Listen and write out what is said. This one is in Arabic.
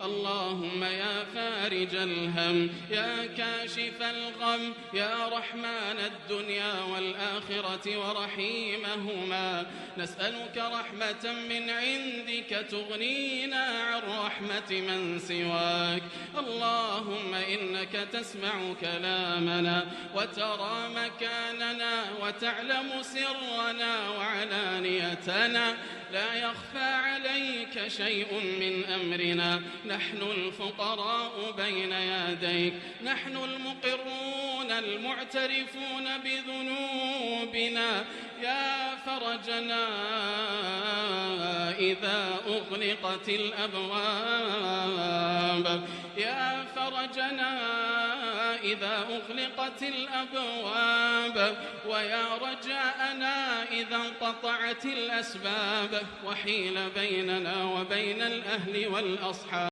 اللهم يا فارج الهم يا كاشف الغم يا رحمن الدنيا والآخرة ورحيمهما، نسألك رحمة من عندك تغنينا عن رحمة من سواك. اللهم إنك تسمع كلامنا وترى مكاننا وتعلم سرنا وعلانيتنا، لا يخفى عليك شيء من أمرنا. نحن الفقراء بين يديك، نحن المقرون المعترفون بذنوبنا، يا فرجنا إذا أغلقت الأبواب، يا فرجنا إذا أغلقت الأبواب، ويا رجاءنا إذا انقطعت الأسباب وحيل بيننا وبين الأهل والأصحاب.